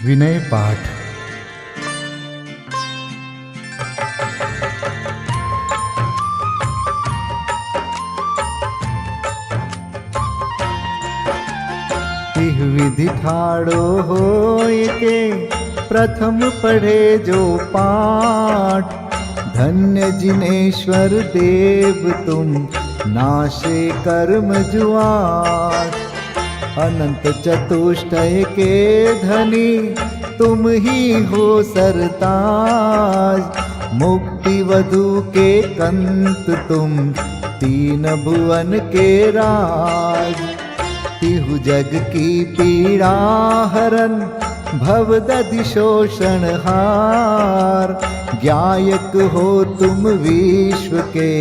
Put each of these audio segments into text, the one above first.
विनय पाठ। तिह विधि ठाड़ो होय के प्रथम पढ़े जो पाठ। धन्य जिनेश्वर देव तुम नाशे कर्म जुआट। अनंत चतुष्टय के धनी तुम ही हो सरताज। मुक्ति वधु के कंत तुम तीन भुवन के राज। तिहु जग की पीड़ा हरन भवदधि शोषण हार। ज्ञायक हो तुम विश्व के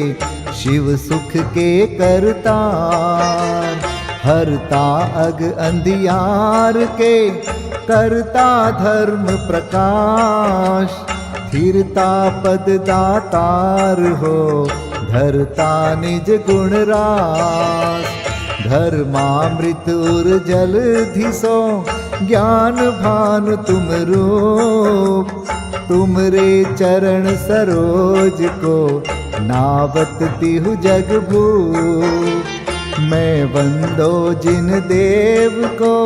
शिव सुख के करतार। हरता अग अंधियार के करता धर्म प्रकाश। स्थिरता पद दातार हो धरता निज गुण रास। धर्मामृत उर जल धिसो ज्ञान भानु तुम रूप। तुमरे चरण सरोज को नावत तिहु जग भूप। मैं वंदो जिन देव को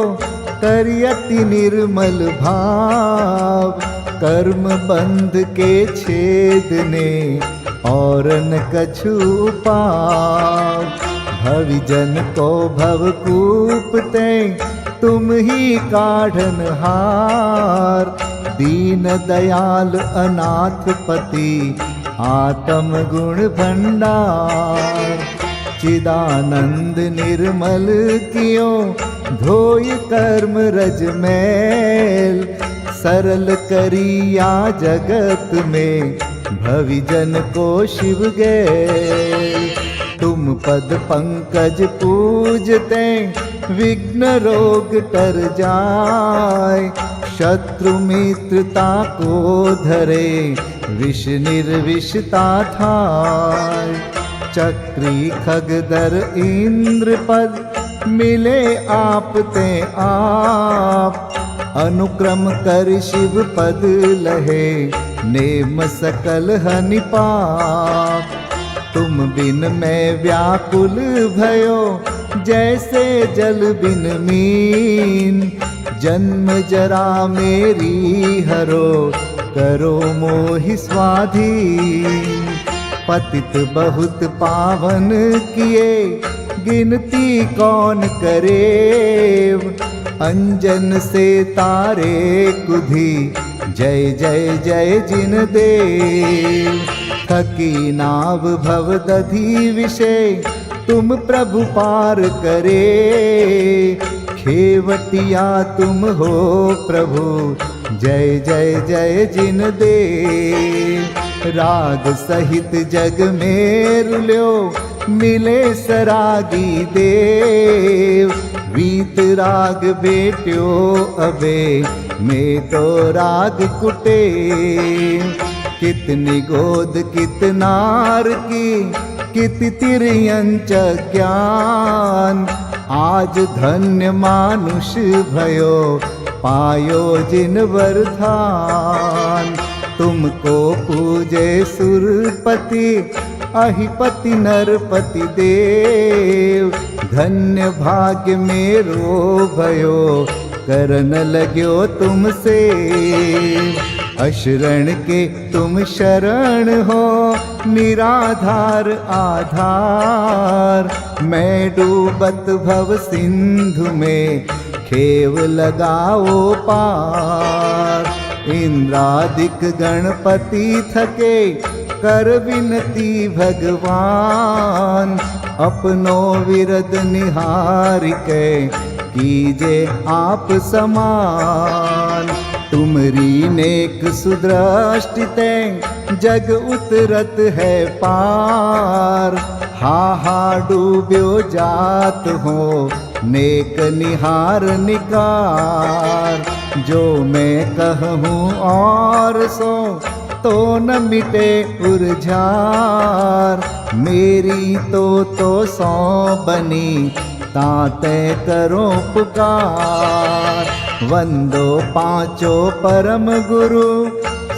करियति निर्मल भाव। कर्म बंध के छेदने और न कछु पाव। भविजन को भवकूपते तुम ही काढ़न हार। दीन दयाल अनाथ पति आत्म गुण भंडार। चिदानंद निर्मल कियो धोय कर्म रज मैल। सरल करिया जगत में भविजन को शिव गैल। तुम पद पंकज पूजते विघ्न रोग तर जाय। शत्रु मित्रता को धरे विष निर्विषता थाय। चक्री खगदर इंद्र पद मिले आप ते आप। अनुक्रम कर शिव पद लहे नेम सकल हनि पाप। तुम बिन मैं व्याकुल भयो जैसे जल बिन मीन। जन्म जरा मेरी हरो करो मोहि स्वाधीन। पतित बहुत पावन किए गिनती कौन करे। अंजन से तारे कुधी जय जय जय जिन देव। थकी नाव भवदधि विषय तुम प्रभु पार करे। खेवटिया तुम हो प्रभु जय जय जय जिन देव। राग सहित जग में रुल्यो मिले सरागी देव। वीत राग बेट्यो अबे में तो राग कुटे। कितनी गोद कितनार की कित तिर्यंच ज्ञान। आज धन्य मानुष भयो पायो जिन वरदान। तुमको पूजे सुरपति अहिपति नरपति देव। धन्य भाग्य मेरो भयो करन लग्यो तुमसे। अशरण के तुम शरण हो निराधार आधार। मैं डूबत भव सिंधु में खेव लगाओ पार। इंद्रादिक गणपति थके कर विनती भगवान। अपनो विरद निहार के कीजे आप समान। तुमरी नेक सुदृष्टिते जग उतरत है पार। हा डूब्यो जात हो नेक निहार निकार। जो मैं कहूँ और सो तो न मिटे उर्जार। मेरी तो सौ बनी ताते करो पुकार। वंदो पांचों परम गुरु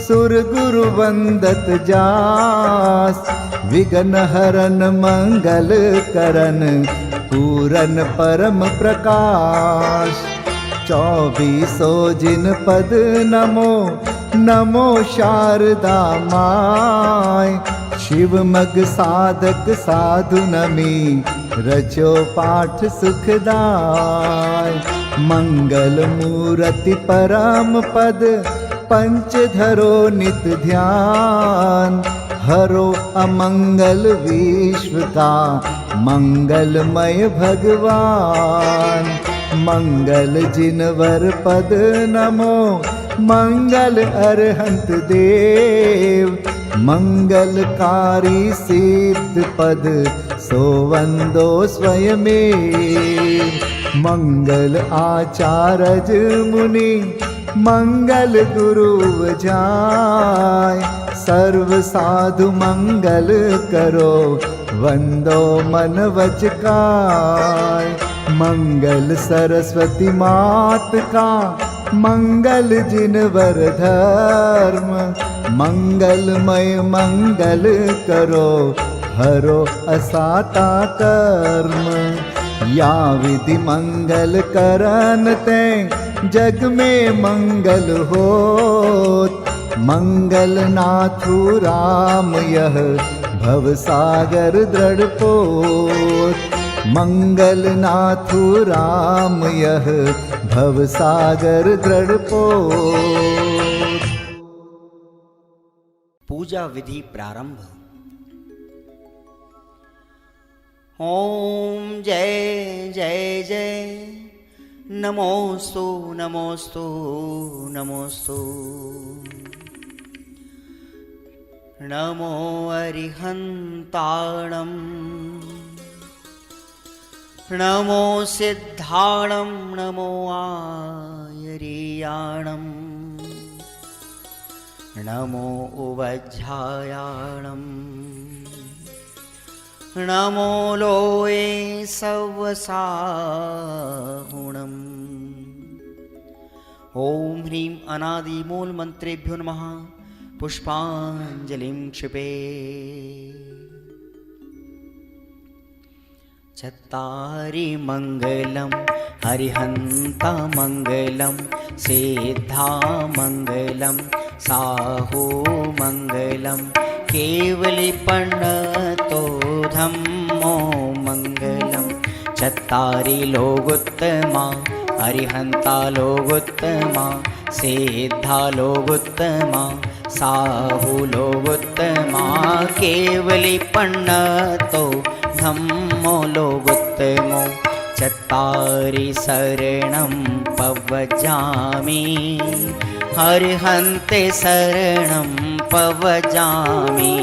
सुर गुरु वंदत जास। विघ्न हरन मंगल करन पूरन परम प्रकाश। 24 जिन पद नमो नमो शारदा माय। शिव मग साधक साधु नमी रचो पाठ सुखदाय। मंगल मूर्ति परम पद पंच धरो नित ध्यान। हरो अमंगल विश्व का मंगलमय भगवान। मंगल जिनवर पद नमो मंगल अरहंत देव। मंगलकारी सिद्ध पद सोवंदो स्वयमेव। मंगल आचारज मुनि मंगल गुरु जाय। सर्व साधु मंगल करो वंदो मन वच काय। मंगल सरस्वती मात का मंगल जिनवर धर्म। मंगलमय मंगल करो हरो असाता कर्म। या विधि मंगल करन ते जग में मंगल होत। मंगल नाथु राम यह भव सागर दृढ़ पोत। मंगल नाथु राम यह भव सागर दृढ़ पोत। पूजा विधि प्रारंभ। ओम जय जय जय नमोस्तु नमोस्तु नमोस्तु। नमो अरिहन्ताणं नमो सिद्धाणं नमो आयर्याणं नमो उवज्झायाणं नमो लोये सवसाहुणम्। ओम ह्रीं अनादिमूल मंत्रेभ्यो नमः। पुष्पांजलिं क्षिपे। चत्तारि मंगलम हरिहंता मंगलम सिद्धा मंगलम साहू मंगलम केवलीपन्नतो धम्मो मंगलम। चत्तारि लोगोत्तमा हरिहंता लोगोत्तमा सिद्धा लोगोत्तमा साहू लोगोत्तमा केवलीपन्नतो धम्मो लोगोत्तमो। चत्तारि शरणं पवजामि हरिहन्ते शरणं पवजामि।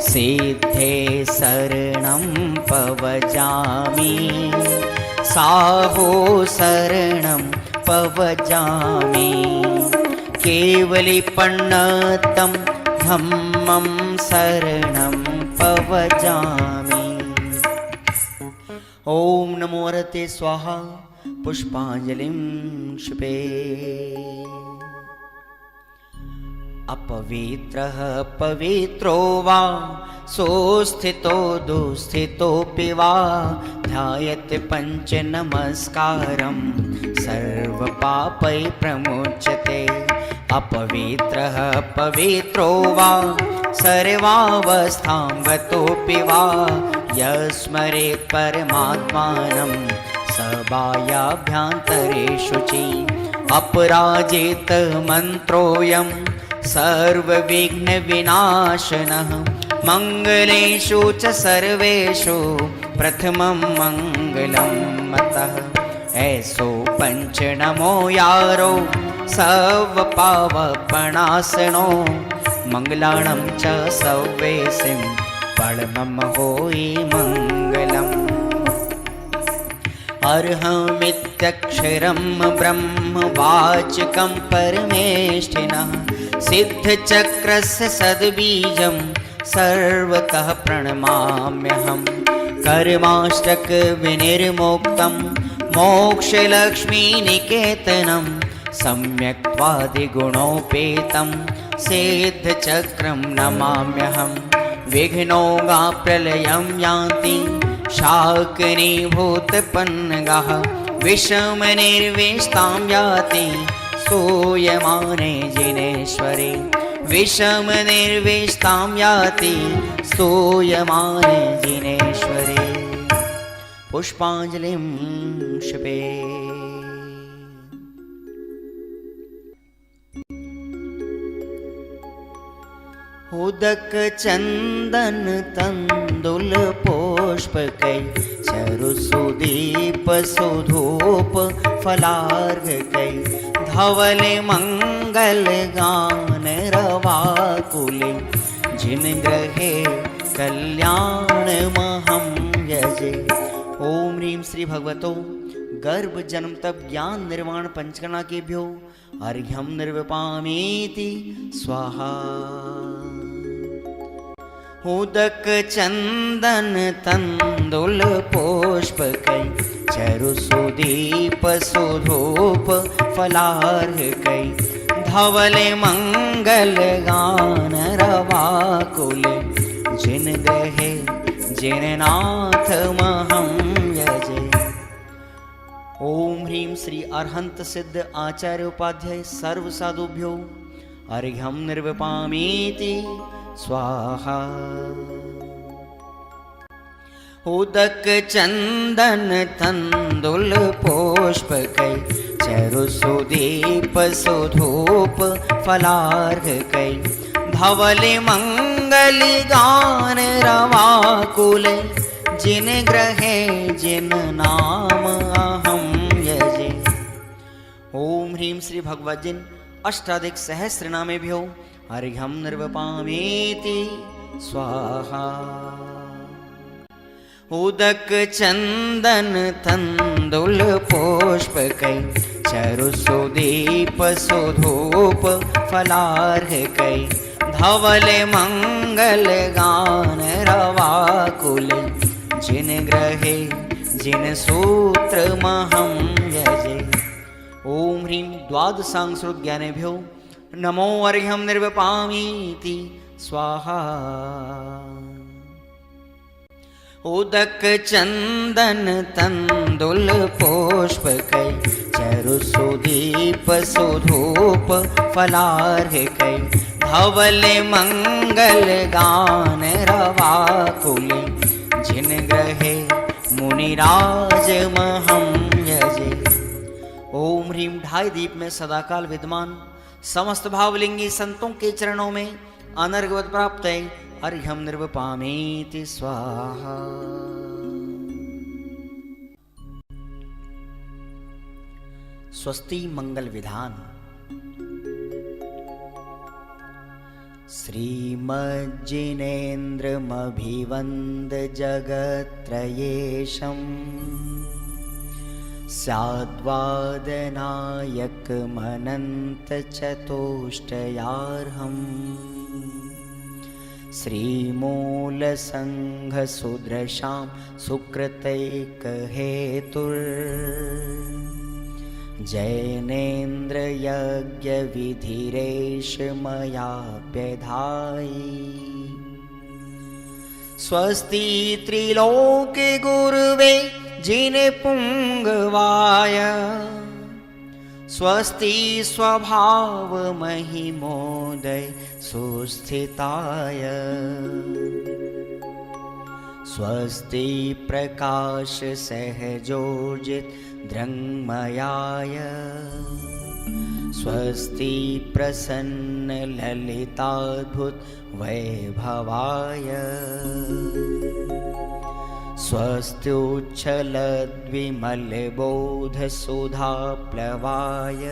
सिद्धे शरणं पवजामि साहो शरणं पवजामि। केवलीपन्नतं धम्मं शरणं पवजामि। ओम नमो हरते स्वाहा। पुष्पांजलिं क्षिपे। अपवित्रः पवित्रो वा सोस्थितो दुस्थितोऽपि वा ध्यायते पंच नमस्कारं सर्वपापै प्रमुच्यते। अपवित्रः पवित्रो वा सर्वावस्थां गतोऽपि वा यस्मरेत् परमात्मानं सबायाभ्यन्तरेषु च। अपराजित मन्त्रोऽयं सर्वविघ्नविनाशनः मंगलेषु च सर्वेषु प्रथमं मंगलं मतः। ऐसो पंच नमो यारो सर्वपावपणासनो मंगलाणं च सव्वेसिं परमं होई मंगलम्। अर्हमित्यक्षरं ब्रह्म वाचकं परमेष्ठिनः सिद्धचक्रस्य सद्बीजं सर्वतः प्रणमाम्यहम्। कर्माष्टक विनिर्मुक्तं मोक्षलक्ष्मीनिकेतनं सम्यक्त्वादिगुणोपेतं सिद्धचक्रं नमाम्यहं। विघ्नौघाप्रलयं यान्ति शाकिनीभूतपन्नगाः, विषमनिर्विष्टां याति स्तूयमाने जिनेश्वरे। विषमनिर्विष्टां याति स्तूयमाने जिनेश्वरे। पुष्पाञ्जलिं क्षिपे। उदक चंदन तंदुल पुष्पकै चरुसुदीप सुधूप फलार्घकै धवल मंगल गान रवाकुले जिन ग्रहे कल्याण महं यजे। ओम ह्रीं श्री भगवतो गर्भ जन्म तप ज्ञान निर्वाण पंचकर्णा केभ्यो अर्घ्यं निर्विपामीति स्वाहा। उदक चंदन तंदुल पुष्पकै चरुसुदीप सुधूप फलार्घकै धवल मंगल गान रवाकुल जिन ग्रहे जिन नाथ महं यजे। ओम ह्रीं श्री अरहंत सिद्ध आचार्य उपाध्याय सर्व साधुभ्यो अर्घ्यं निर्विपामीति स्वाहा। उदक चंदन तंदुल पुष्पकै चरुसुदीप सुधूप फलार्घकै धवल मंगल गान रवाकुल जिन ग्रहे जिन नाम अहं यजे। ओम ह्रीं श्री भगवद्जिन अष्टाधिक सहस्र नामेभ्यो अर्घ्यं निर्विपामीति स्वाहा। उदक चंदन तंदुल पुष्पकै चरुसुदीप सुधूप फलार्घकै धवल मंगल गान रवाकुल जिन ग्रहे जिन सूत्र महं यजे। ओम ह्रीं द्वादशांग ज्ञानेभ्यो नमो अर्घ्यं निर्विपामीति स्वाहा। उदक चंदन तंदुल पुष्पकै चरुसुदीप सुधूप फलार्घकै धवल मंगल गान रवाकुल जिन ग्रहे मुनिराज महं यजे। ओम ह्रीं ढाई दीप में सदाकाल विद्यमान समस्त भावलिंगी संतों के चरणों में अनर्घवत प्राप्त है अर्घ्यं निर्विपामीति स्वाहा। स्वस्ति मंगल विधान। श्रीमज्जिनेन्द्रमभिवन्द जगत्त्रयेशम् स्याद्वादनायकमनन्तचतुष्टयार्हम् श्रीमूलसङ्घसुदृशां सुकृतैकहेतुर् जैनेन्द्रयज्ञविधिरेष मयाप्यधायि। स्वस्ति त्रिलोके गुरुवे जिनपुङ्गवाय स्वस्ति स्वभाव महिमोदय सुस्थिताय स्वस्ति प्रकाश सहजोजित दृङ्मयाय स्वस्ति प्रसन्न ललिताद्भुत वैभवाय स्वस्त्युच्छलद्विमलबोधसुधाप्लवाय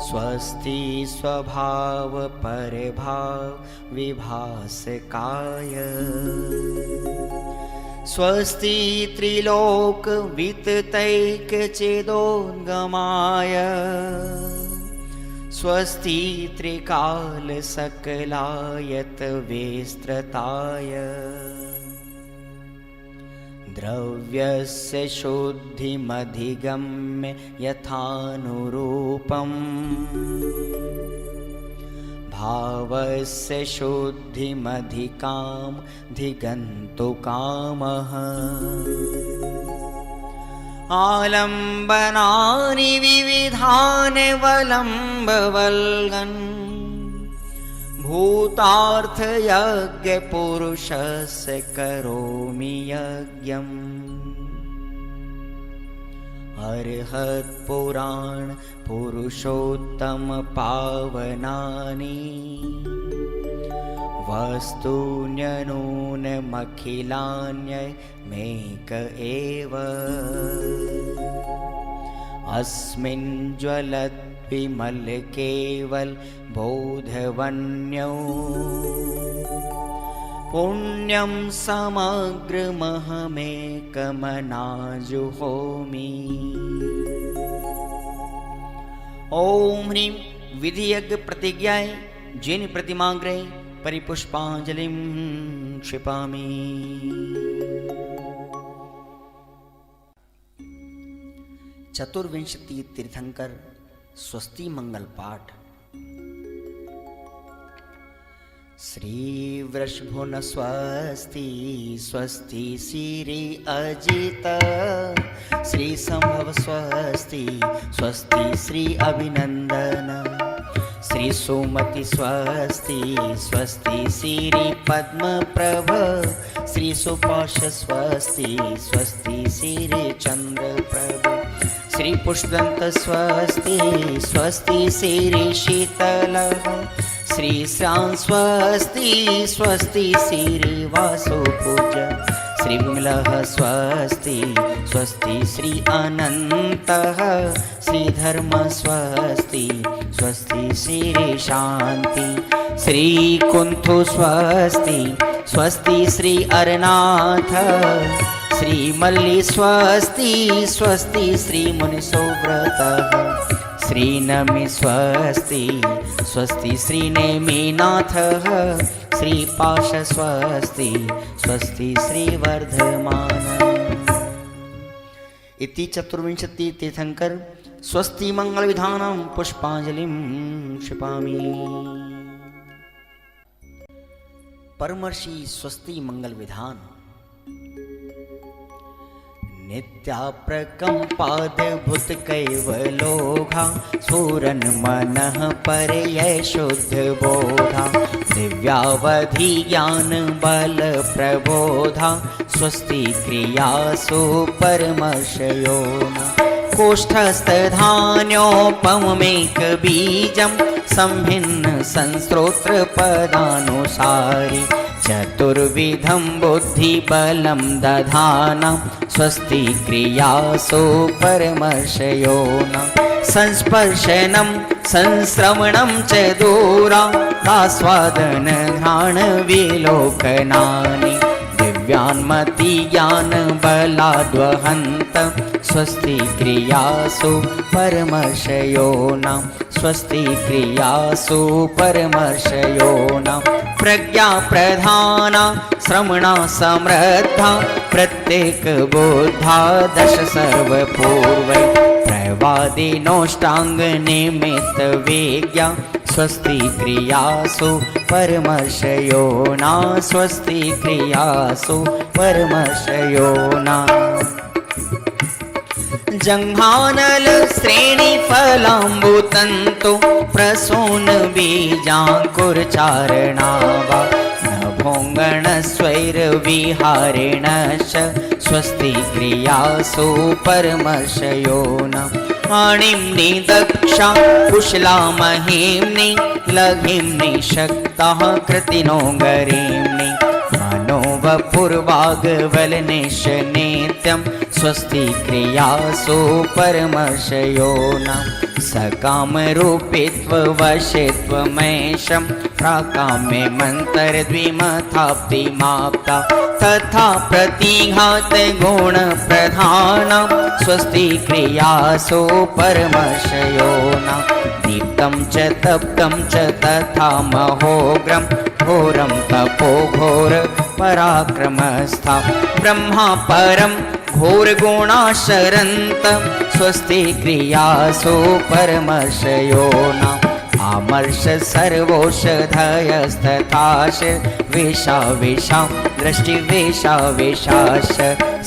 स्वस्ति स्वभाव परभाव विभासकाय स्वस्ति त्रिलोक विततैकचेदोद्गमाय स्वस्ति त्रिकाल सकलायत विस्तृताय द्रव्यस्य शुद्धिमधिगम्य यथानुरूपम् भावस्य शुद्धिमधिकाम् धिगन्तु कामः आलम्बनानि विविधानि वलम्बवल्गन् भूतार्थयज्ञपुरुषस्य करोमि यज्ञम् अर्हत्पुराण पुरुषोत्तम पावनानि वस्तून्यनूनमखिलान्यमेक एव अस्मिन् ज्वलद्विमल केवल बोधवन्यो पुण्यं समग्रमहमेकमनाजुहोमि। ओम ह्रीं विधियज्ञ प्रतिज्ञाय जिन प्रतिमाग्रे परिपुष्पांजलिं क्षिपामि। चतुर्विंशति तीर्थंकर स्वस्ति मंगल पाठ। श्री वृषभुन स्वस्ति स्वस्ति श्री अजित श्री संभव स्वस्ति स्वस्ति श्री अभिनंदन श्री सुमति स्वस्ति स्वस्ति श्री पद्म प्रभ श्री सुपाश स्वस्ति स्वस्ति श्री चंद्र प्रभ श्री पुष्पदंत स्वस्ति स्वस्ति श्री शीतल श्री श्याम स्वस्ति स्वस्ति श्री वासुपूज श्री विमलः स्वस्ति स्वस्ति श्री अनन्तः श्री धर्म स्वस्ति स्वस्ति श्री शांति श्री कुंथु स्वस्ति स्वस्ति श्री अरनाथ श्री मल्ली स्वस्ति स्वस्ति श्री मुनिसोव्रतः श्री नमि स्वस्ति स्वस्ति श्री नेमिनाथः श्री पाश स्वस्ति स्वस्ति श्री वर्धमान। इति चतुर्विंशति तीर्थंकर स्वस्ति मंगल विधानं पुष्पांजलिं क्षिपामि। परमर्षि स्वस्ति मंगल विधान। नित्याप्रकम्पाद्भुत कैवलोघा सूरन मनः परयै शुद्ध बोधा दिव्यावधि ज्ञान बल प्रबोधा स्वस्ति क्रियासु परमर्षयोना कोष्ठस्थधान्योपमेक बीजं संभिन्न संस्रोत्र पदानुसारि चतुर्विधं बुद्धिबलं दधाना स्वस्ति क्रियासु परमर्षयोना संस्पर्शनं संश्रवणं च दूरादास्वादन घ्राण विलोकनानि दिव्यान्मति ज्ञान बलाद्वहन्त स्वस्ति क्रियासु परमर्षयोना स्वस्ति क्रियासु परमर्षयोना प्रज्ञा प्रधाना श्रवणा समृद्धा प्रत्येक बोधा दश सर्वपूर्वै प्रवादिनोष्टांग निमित्त वेज्ञा स्वस्ति क्रियासु परमर्षयोना स्वस्ति क्रियासु परमर्षयोना जंघानल श्रेणी फलाम्बुतंतु प्रसून बीजांकुरचारणावा नभोंगण स्वैर विहारेणश्च स्वस्ति क्रियासु परमर्षयोना आणिम्नि दक्षा कुशला महिम्नि लघिम्नि शक्ताः कृतिनो गरीम्नि मनोवपुर्वाग्वलनिश नित्यं स्वस्ति क्रियासु परमर्षयोना सकामरूपित्ववशित्वमेशं प्राकाम्ये मन्तरद्विमथाप्तिमाप्ता तथा प्रतिघात गुणप्रधानं स्वस्ति क्रियासु परमर्षयोना दीप्तं च तप्तं च तथा महोग्रं घोरं तपो घोर पराक्रमस्था ब्रह्मा परम घोरगुणाशरन्त स्वस्ति क्रियासु परमर्षयो न आमर्ष सर्वौषधयस्तथाश वेशा वेशा दृष्टि वेशा वेशाश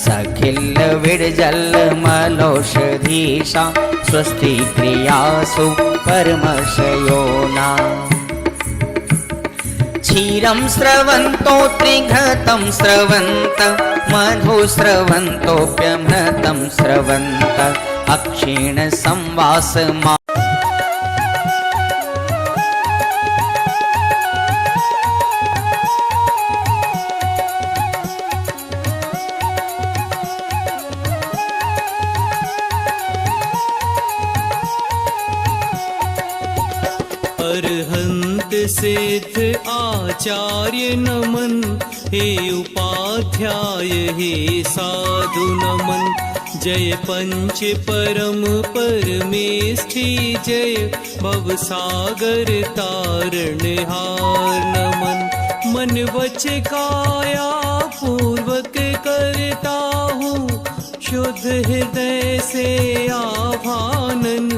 सखिल विडजल मलौषधीशा स्वस्ति क्रियासु परमर्षयो न क्षीरं स्रवन्तो त्रिघृतं स्रवन्त मधु स्रवन्तोऽप्यमृतं स्रवन्त अक्षीण संवास अरहंत सिद्ध आचार्य नमन हे उपाध्याय हे साधु नमन जय पंच परम परमेष्ठी जय भवसागर तारणहार नमन मन वच काया पूर्वक करता हूँ शुद्ध हृदय से आभानन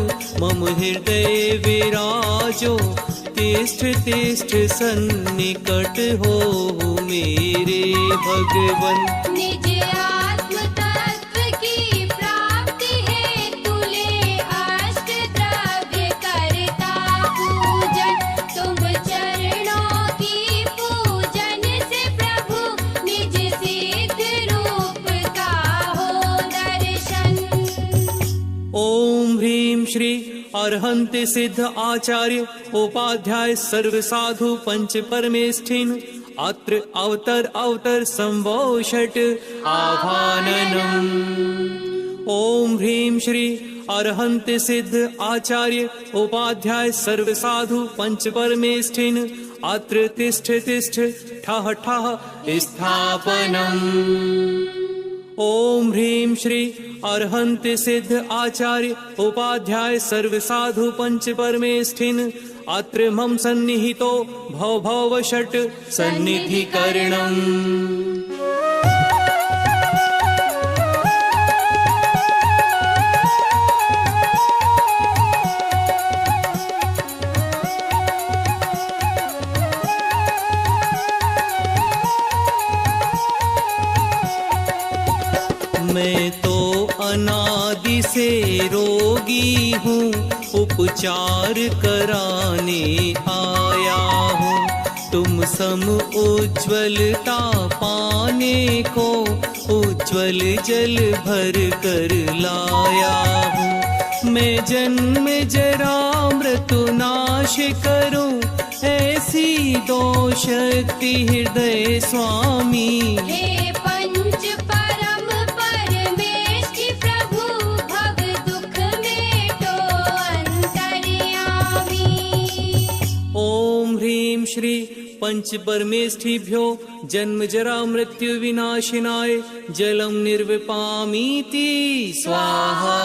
मम हृदय विराजो तिष्ठ तिष्ठ सन्निकट हो मेरे भगवन निज आत्म तत्व की प्राप्ति है तुले अष्ट द्रव्य करता पूजन तुम चरणों की पूजन से प्रभु निज सिद्ध रूप का हो दर्शन। ओम ह्रीं श्री अरहंत सिद्ध आचार्य उपाध्याय सर्व साधु पंच परमेष्ठिन अत्र अवतर अवतर संभो षट आभाननम्। ओम ह्रीं श्री अरहंत सिद्ध आचार्य उपाध्याय सर्व साधु पंच परमेष्ठिन अत्र तिष्ठ तिष्ठ ठः ठः स्थापनम्। ओम ह्रीं श्री अरहंत सिद्ध आचार्य उपाध्याय सर्व साधु पंच परमेष्ठिन अत्र मम सन्निहितो भव भव षट सन्निधिकरणम्। मैं तो अनादि से रोगी हूँ उपचार कराने आया हूँ तुम सम उज्ज्वलता पाने को उज्ज्वल जल भर कर लाया हूँ मैं जन्म जरा मृत्यु नाश करूँ ऐसी दो शक्ति हृदय स्वामी हे पंच परम परमेष्ठी प्रभु भव दुख मेटो अंतर्यामी। ओम ह्रीं श्री पंच परमेष्ठिभ्यो जन्म जरा मृत्यु विनाशिनाय जलम निर्विपामीति स्वाहा।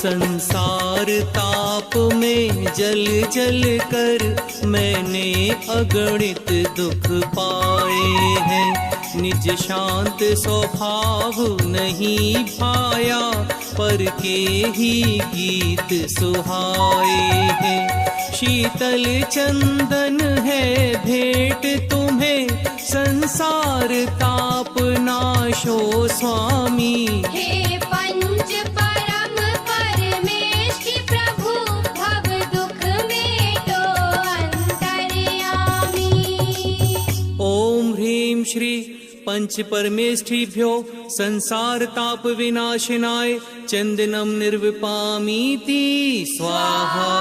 संसार ताप में जल जल कर मैंने अगणित दुख पाए हैं निज शांत स्वभाव नहीं भाया पर के ही गीत सुहाए हैं शीतल चंदन है भेंट तुम्हें संसार ताप नाशो स्वामी। हे पंच परम परमेष्ठी प्रभु भव दुख मेटो अंतर्यामी। ओम ह्रीं श्री पंच परमेष्ठिभ्यो संसार ताप विनाशिनाय चंदनम निर्विपामीति स्वाहा।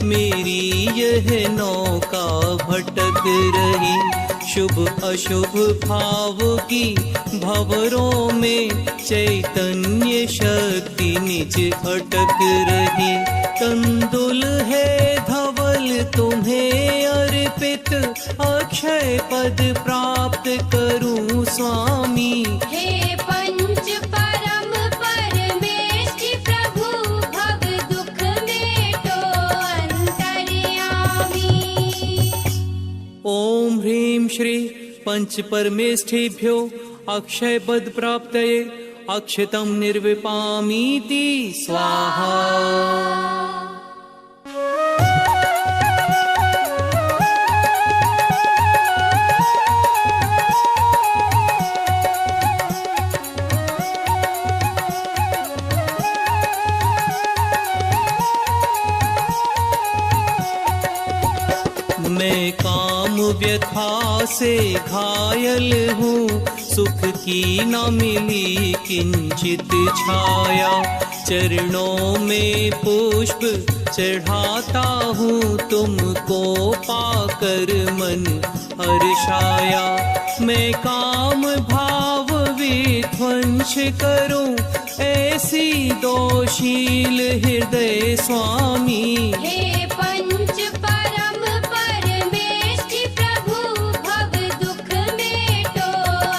मेरी यह नौका भटक रही। शुभ अशुभ भाव की भंवरों में चैतन्य शक्ति निज अटक रही। तंदुल है धवल तुम्हें अर्पित, अक्षय पद प्राप्त करूं स्वामी। हे पंच परम परमेष्टि प्रभु, भव दुख मेटो अंतर्यामी। ओम ह्रीं श्री पंच परमेष्ठिभ्यो अक्षय पद प्राप्तये अक्षतम निर्विपामीति स्वाहा। मैं काम व्यथा से घायल हूँ, सुख की न मिली किंचित छाया। चरणों में पुष्प चढ़ाता हूँ, तुमको पाकर मन हर्षाया। मैं काम भाव विध्वंस करूँ, ऐसी दोशील हृदय स्वामी। हे पंच परम परमेष्टि प्रभु, भव दुख मेटो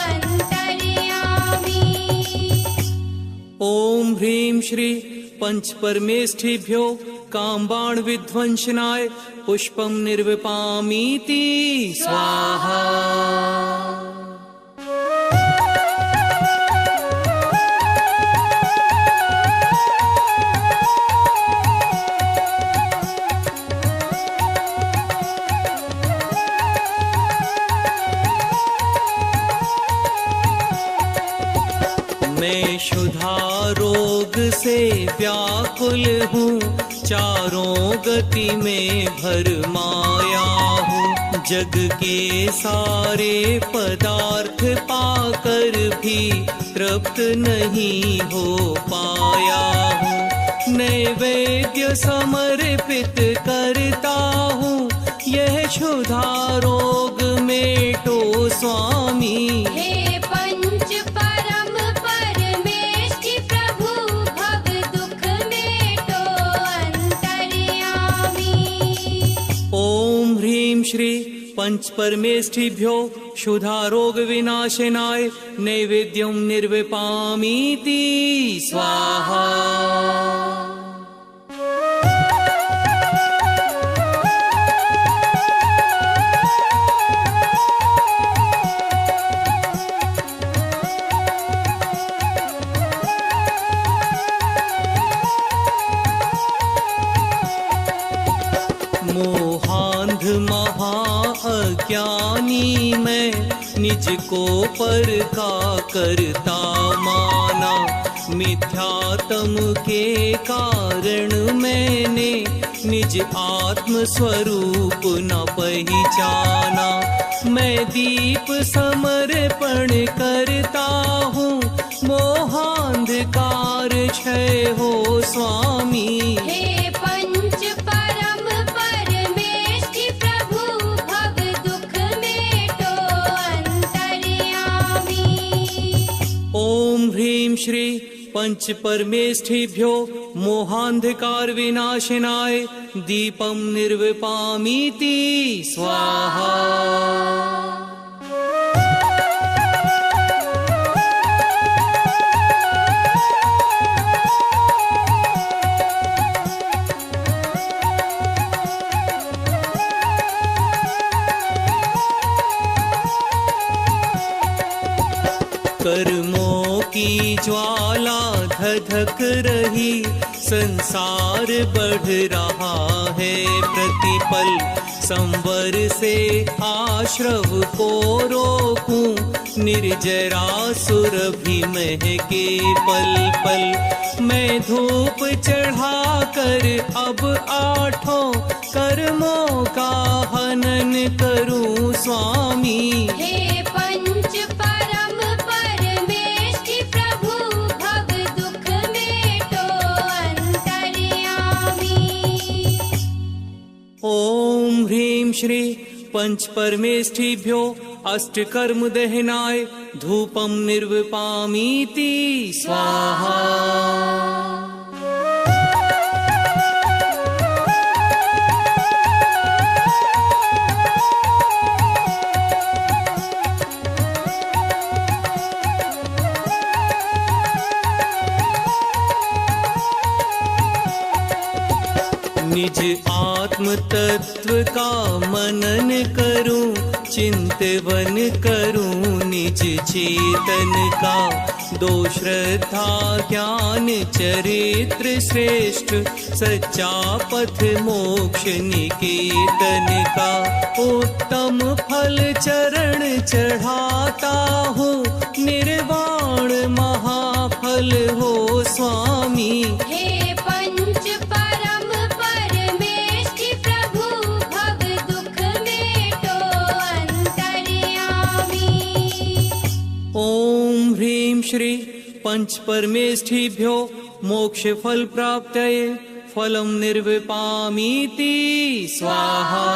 अंतर्यामी। ओम ह्रीं श्री पंच परमेष्ठिभ्यो कामबाण विध्वंसनाय पुष्पम निर्विपामीति स्वाहा। मैं क्षुधा रोग से व्याकुल हूँ, चारों गति में भरमाया हूँ। जग के सारे पदार्थ पाकर भी तृप्त नहीं हो पाया हूँ। नैवेद्य समर्पित करता हूँ, यह क्षुधा रोग मेटो स्वामी। हे पंच परम परमेष्टि प्रभु, भव दुख मेटो अंतर्यामी। ओम ह्रीं श्री पंच परमेष्ठिभ्यो क्षुधा रोग विनाशनाय नैवेद्यम निर्विपामीति स्वाहा। मोहांध महा अज्ञानी मैं, निज को पर का करता माना। मिथ्यात्म के कारण मैंने निज आत्म स्वरूप न पहचाना। मैं दीप समर्पण करता हूँ, मोहांधकार क्षय हो स्वामी। हे पंच परम परमेष्टि प्रभु, भव दुख मेटो अंतर्यामी। ओम ह्रीं श्री पंच परमेष्ठिभ्यो मोहांधकार विनाशनाय दीपम निर्विपामीति स्वाहा। कर्मों की ज्वाला धधक रही, संसार बढ़ रहा है प्रतिपल। संवर से आश्रव को रोकूं, निर्जरा सुरभि महके पल पल। मैं धूप चढ़ा कर अब आठों कर्मों का हनन करूं स्वामी। हे पंच परम परमेष्टि प्रभु, भव दुख मेटो अंतर्यामी। ओम ह्रीं श्री पंच परमेष्ठिभ्यो अष्टकर्म दहनाय धूपम निर्वपामीति स्वाहा। निज आत्म तत्व का मनन करूं, चिंतवन करूं निज चेतन का। दो श्रद्धा ज्ञान चरित्र श्रेष्ठ, सच्चा पथ मोक्ष निकेतन का। उत्तम फल चरण चढ़ाता हूँ, निर्वाण महाफल हो स्वामी। हे पंच परम परमेष्ठि प्रभु, भव दुख मेटो अंतर्यामी। ओम ह्रीं श्री पंच परमेष्ठिभ्यो मोक्ष फल प्राप्तये फलम निर्विपामीति स्वाहा।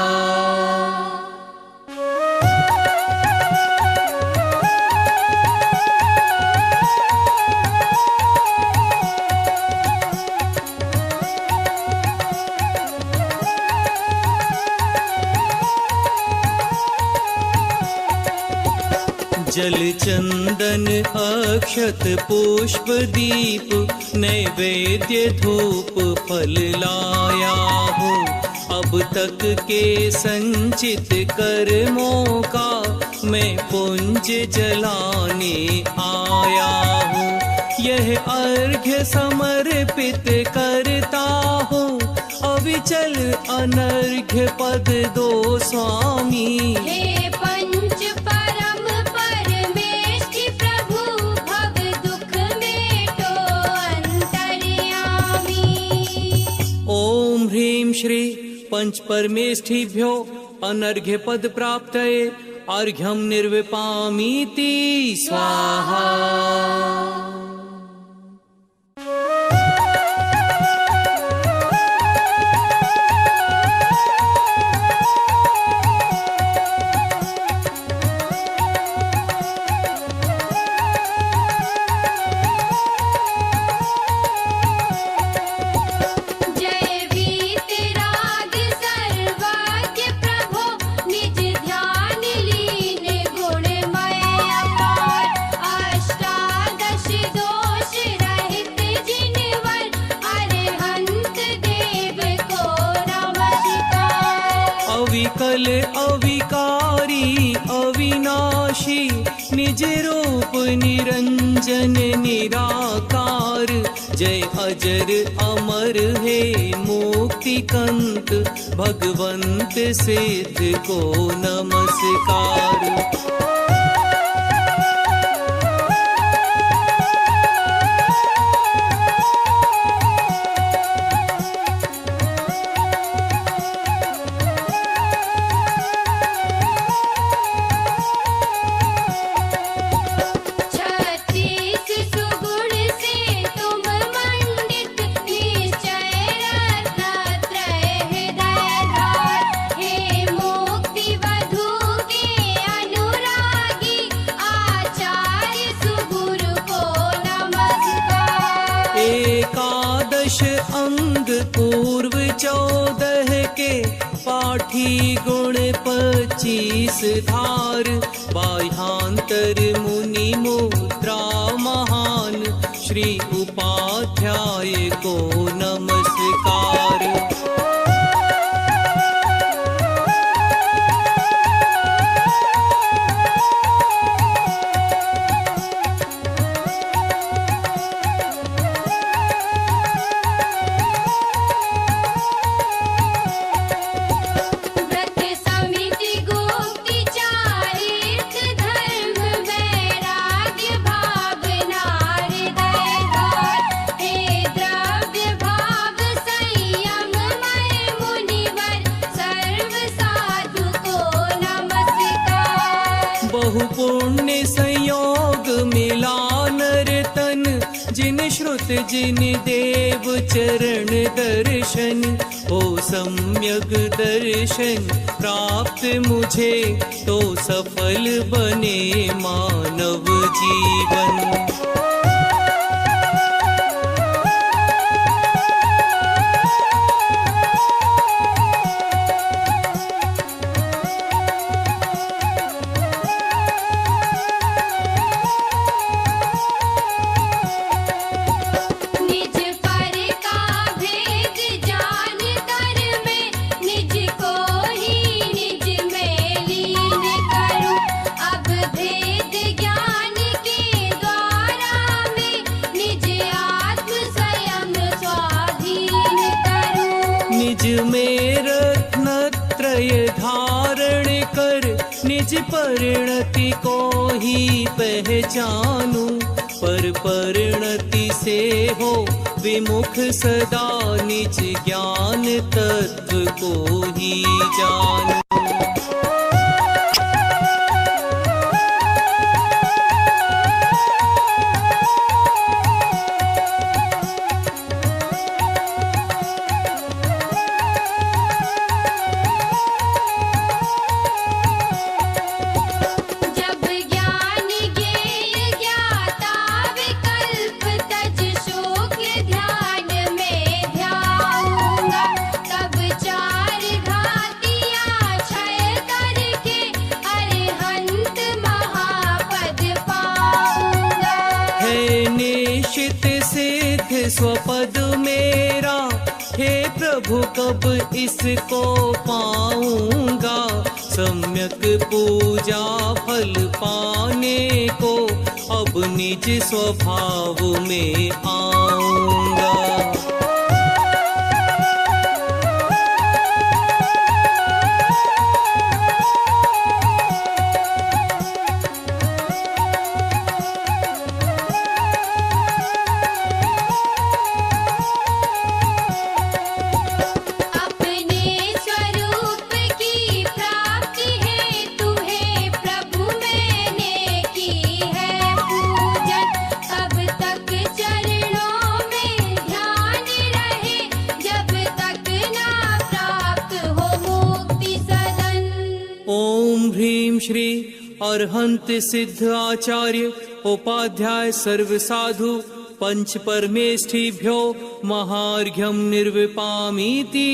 जल चंदन अक्षत पुष्प दीप, नैवेद्य धूप फल लाया हूँ। अब तक के संचित कर्मों का मैं पुंज जलाने आया हूँ। यह अर्घ्य समर्पित करता हूँ, अविचल अनर्घ्य पद दो स्वामी। हे पंच परम परमेष्ठि प्रभु, भव दुख मेटो अंतर्यामी। ओम ह्रीं श्री पंच परमेष्ठिभ्यो अनर्घ्य पद प्राप्तये अर्घ्यम निर्विपामीति स्वाहा। जय वीतराग सर्वज्ञ प्रभो, निज ध्यान लीन गुणमय अपार। अष्टादश दोष रहित जिनवर, अरिहंत देव को नमस्कार। अविकल अविकारी अविनाशी, निज रूप निरंजन निराकार। जय अजर अमर हे मुक्ति कंत, भगवंत सिद्ध को नमस्कार। छत्तीस सुगुण से तुम मंडित, निश्चय रत्नत्रय हृदयधार। हे मुक्ति वधू के अनुरागी, आचार्य सुगुरु को नमस्कार। एकादश अंग पूर्व 14 के, पाठी गुण 25 धार। बाह्यांतर मुनि मुद्रा महान, श्री उपाध्याय को नमस्कार। व्रत समिति गुप्ति चारित्र धर्म, वैराग्य भावना हृदयधार। हे द्रव्य भाव संयम मय मुनिवर, सर्व साधु को नमस्कार। बहु पुण्य संयोग मिला नर तन, जिन श्रुत जिन देव चरण दर्शन। हो सम्यक दर्शन प्राप्त मुझे, तो सफल बने मानव जीवन। निज पर का भेद जान कर मैं निज को ही निज में लीन करूं। अब भेद ज्ञान के द्वारा मैं निज आत्म स्वयं स्वाधीन करूं। निज में रत्नत्रय धारण कर, निज परिणति को ही पहचानूं। पर परिणति से हो विमुख सदा, निज ज्ञान तत्व को ही जानूं। जब ज्ञान ज्ञेय ज्ञाता विकल्प तज शुक्ल ध्यान में ध्याऊंगा। तब चार घातियाँ क्षय करके अरिहंत महापद पाऊंगा। है निश्चित सिद्ध स्वपद मेरा, हे प्रभु कब इसको पाऊंगा। सम्यक पूजा फल पाने को, अब निज स्वभाव में आऊंगा। अपने स्वरूप की प्राप्ति हेतु हे प्रभु मैंने की है पूजन। तब तक चरणों में ध्यान रहे, जब तक ना प्राप्त हो मुक्ति सदन। ओम ह्रीं श्री अरहंत सिद्ध आचार्य उपाध्याय सर्व साधु पंच परमेष्ठिभ्यो महार्घ्यं निर्विपामीति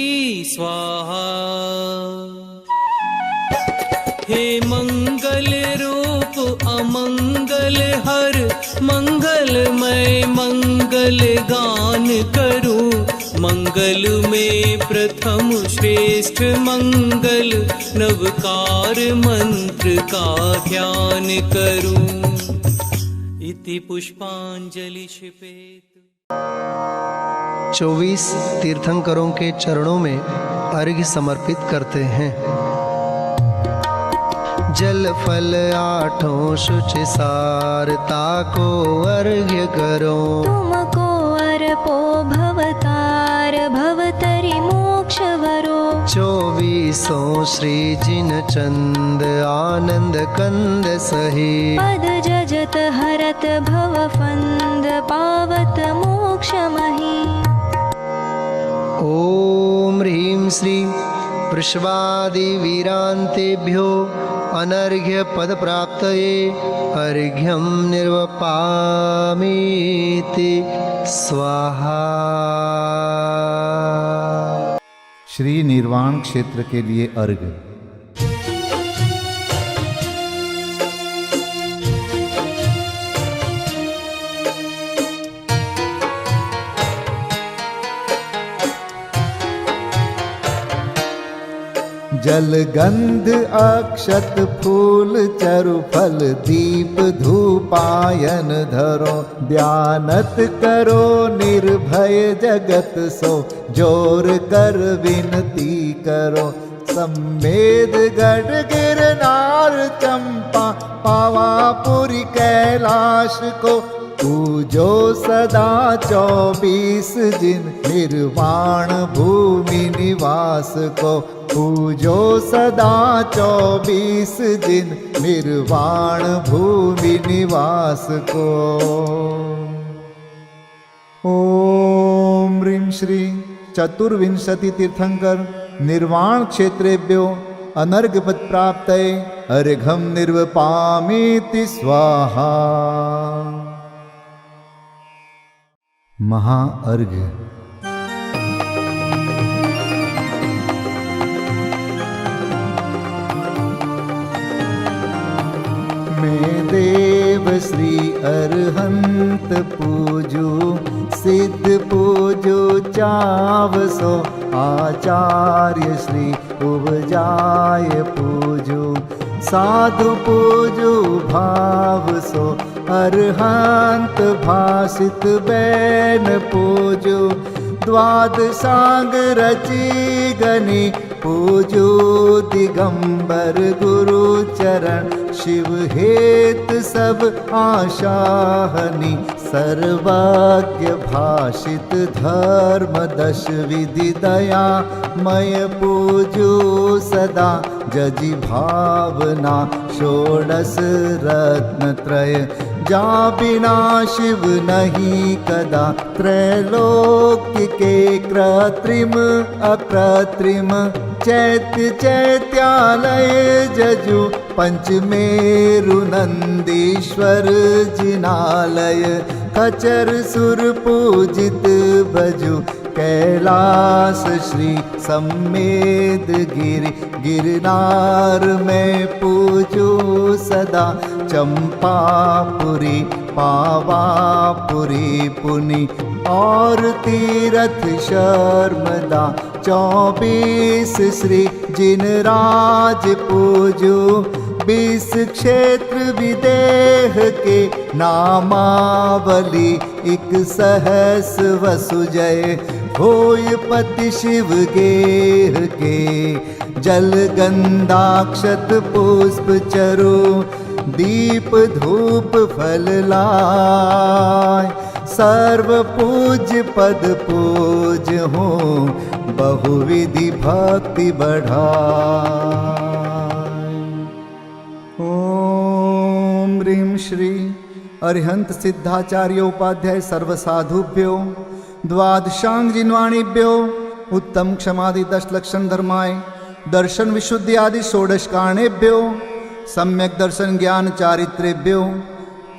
स्वाहा। हे मंगल रूप अमंगल हर, मंगलमय मंगल गान करूं। मंगल में प्रथम श्रेष्ठ मंगल, नवकार मंत्र का ध्यान करूं। इति पुष्पांजलि क्षिपेत। 24 तीर्थंकरों के चरणों में अर्घ्य समर्पित करते हैं। जल फल आठों शुच सारता को अर्घ्य करो। तुमको अर्पो भवतार भवतरि मोक्ष वरो। 24 श्री जिन चंद आनंद कंद सही। पद जजत हरत भव फंद पावत मोक्ष मही। ओम ह्रीं श्री वृषवादि वीरांतेभ्यो अनर्घ्य पद प्राप्तये अर्घ्यं निर्वपामीति स्वाहा। श्री निर्वाण क्षेत्र के लिए अर्घ्य। जल गंध अक्षत फूल चरु फल दीप धूपायन धरो। ध्यानत करो निर्भय जगत सो, जोर कर विनती करो। सम्मेद गढ़ गिरनार चंपा पावापुरी कैलाश को। पूजो सदा 24 जिन निर्वाण भूमि निवास को। पूजो सदा 24 जिन निर्वाण भूमि निवास को। ओम ह्रीं श्री चतुर्विंशति तीर्थंकर निर्वाण क्षेत्रेभ्यो अनर्घपद प्राप्तये अर्घम निर्वपामीति स्वाहा। महाअर्घ। मैं देव श्री अरहंत पूजू सिद्ध पूजू चावसो आचार्य श्री उपजाय पूजू साधु पूजू भावसो अरहंत भासित बैन पूजू द्वादशांग रची गनी पूजू दिगंबर गुरु चरण शिव हेत सब आशाहनि सर्वज्ञ भाषित धर्म दश विधि दया मय पूजू सदा जजी भावना षोडश रत्न त्रय जा बिना शिव नहीं कदा त्रैलोक्य के कृत्रिम अकृत्रिम चैत्य चैत्यालय जजु पंचमेरु नंदीश्वर जिनालय खचर सुर पूजित भजु कैलास श्री सम्मेद गिरि गिरनार में पूजू सदा चंपापुरी पावापुरी पुनि और तीरथ शर्मदा 24 श्री जिनराज पूजू 20 क्षेत्र विदेह के नामावली 1 सहस वसुजय होय पति शिव गेह के जल गंधाक्षत पुष्प चरु दीप धूप फल लाय सर्व पूज्य पद पूज हो बहुविधि भक्ति बढ़ाय। ओम ह्रीं श्री अरिहंत सिद्धाचार्य उपाध्याय सर्वसाधुभ्यो द्वादशांग जिन्वाणीभ्यो उत्तम क्षमादि 10 लक्षण धर्माय दर्शन विशुद्धि आदि 16 कारणेभ्यो सम्यक दर्शन ज्ञान चारित्रेभ्यो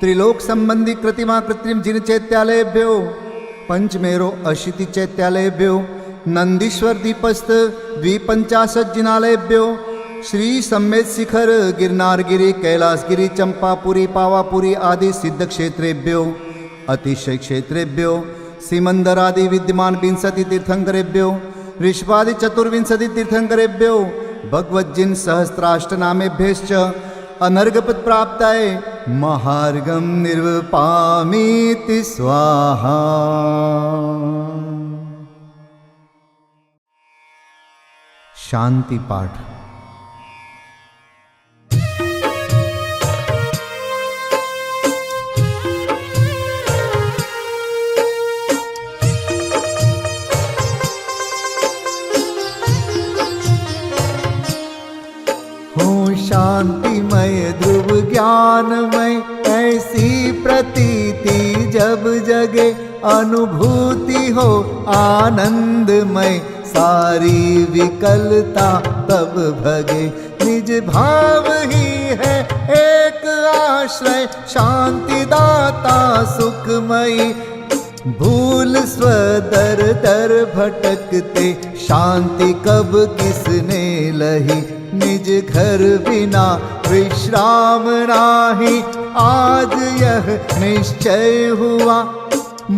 त्रिलोक संबंधी कृतिमा कृत्रिम जिन चैत्यालयभ्यो पंचमेरो अशीति चैत्यालयभ्यो नंदीश्वर दीपस्थ 250 जिनालयभ्यो श्री सम्मेद शिखर गिरनारगिरी कैलासगिरी चंपापुरी पावापुरी आदि सिद्ध क्षेत्रेभ्यो अतिशय क्षेत्रेभ्यो सिमंदर आदि विद्यमान 20 तीर्थंकरेभ्यो ऋषभादि 24 तीर्थंकरेभ्यो भगवज्जिन सहस्राष्टनामेभ्यश्च अनर्घपद प्राप्ताय महार्घम निर्वपामीति स्वाहा। शांति पाठ। शांतिमय ध्रुव ज्ञानमय ऐसी प्रतीति जब जगे अनुभूति हो आनंदमय सारी विकलता तब भगे निज भाव ही है एक आश्रय शांति दाता सुखमयी भूल स्वदर दर भटकते शांति कब किसने लही निज घर बिना विश्राम नाही आज यह निश्चय हुआ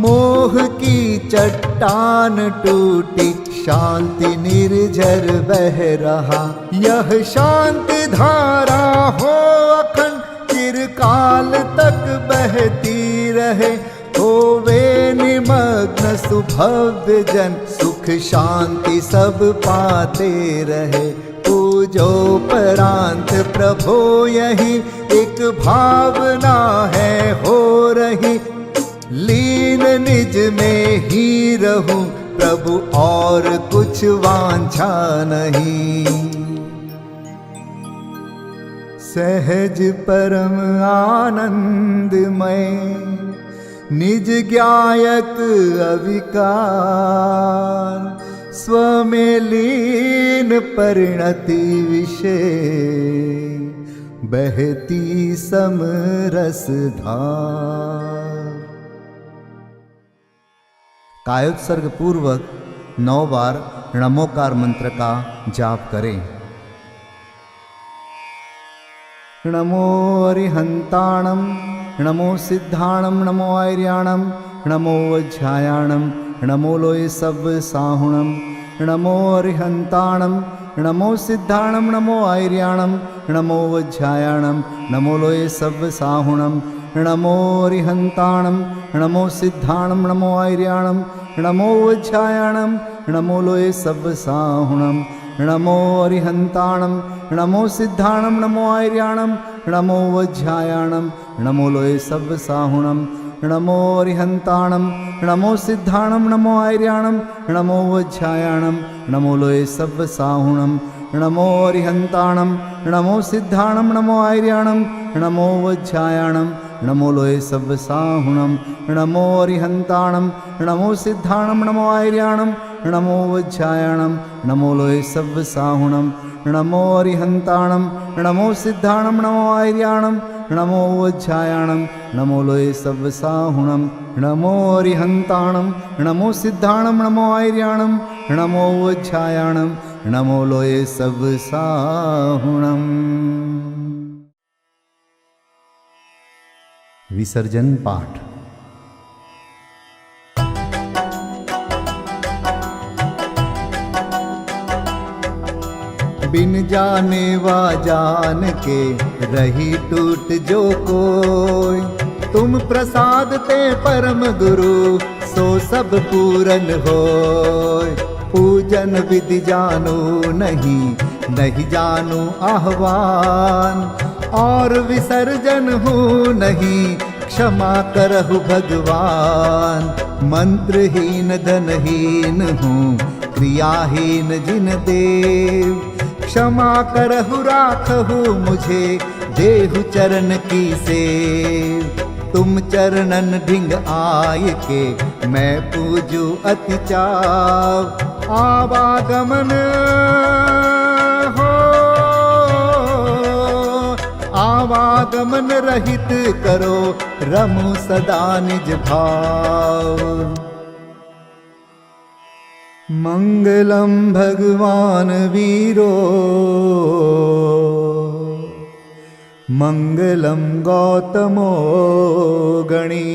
मोह की चट्टान टूटी शांति निर्झर बह रहा यह शांति धारा हो अखंड चिरकाल तक बहती रहे होवे निमग्न सुभव्य जन सुख शांति सब पाते रहे पूजोपरांत प्रभो यही एक भावना है हो रही लीन निज में ही रहूं प्रभु और कुछ वांछा नहीं सहज परम आनंदमय निज ज्ञायक अविकार स्वमें लीन परिणति विषय बहती समरस धार। कायोत्सर्ग पूर्वक 9 बार नमोकार मंत्र का जाप करें। नमो अरिहंताणं, नमो सिद्धाणं, नमो आर्याणं, नमो वज्रायाणं, नमो लोये सब साहुणं। नमो अरिहंताणं, नमो सिद्धाणं, नमो आर्याणं, नमो वज्रायाणं, नमो लोये सब साहुणं। नमो अरिहंताणं, नमो सिद्धाणं, नमो आर्याणं, नमो वज्रायाणं, नमो लोये सब साहुणं। नमो अरिहंताणं, नमो सिद्धाणं, नमो आर्याणं, नमो वज्रायाणं, नमो लोये सब साहुणं। नमो अरिहंताणं, नमो सिद्धाणं, नमो आर्याणं, नमो वज्रायाणं, नमो लोये सब साहुणं। नमो अरिहंताणं, नमो सिद्धाणं, नमो आर्याणं, नमो वज्रायाणं, नमो लोये सब साहुणं। नमो अरिहंताणं, नमो सिद्धाणं, नमो आर्याणं, नमो वज्रायाणं, नमो लोये सब साहुणं। नमो अरिहंताणं, नमो सिद्धाणं, नमो आर्याणं, नमो वज्रायाणं, नमो लोये सब साहुणं। नमो अरिहंताणं, नमो सिद्धाणं, नमो आर्याणं, नमो वज्रायाणं, नमो लोये सब साहुणं। विसर्जन पाठ। बिन जाने वा जान के रही टूट जो कोई, तुम प्रसाद ते परम गुरु सो सब पूरन होय। पूजन विधि जानो नहीं, नहीं जानो आह्वान, और विसर्जन हूँ नहीं, क्षमा करहु भगवान। मंत्रहीन धनहीन हूँ, क्रियाहीन जिन देव, क्षमा करहु राखहु मुझे, देहु चरण की सेव। तुम चरणन ढिंग आय के, मैं पूजू अति चाव। आवागमन हो, आवागमन रहित करो, रमु सदा निज भाव। मंगलम भगवान वीरो, मंगलम गौतमो गणी,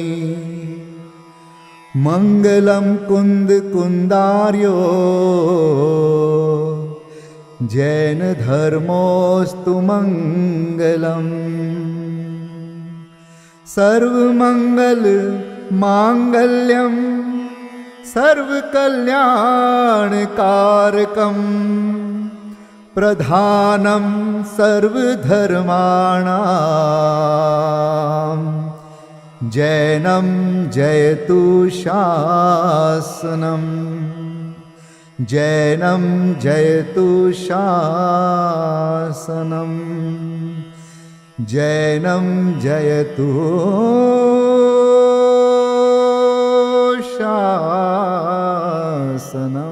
मंगलम कुंद कुंदार्यो, जैन धर्मोस्तु मंगलम। सर्वमंगल मांगल्यम, सर्वकल्याणकारकं, प्रधानं सर्वधर्माणां, जैनं जयतु शासनं, जैनं जयतु शासनं, जैनं जयतु शासनम्।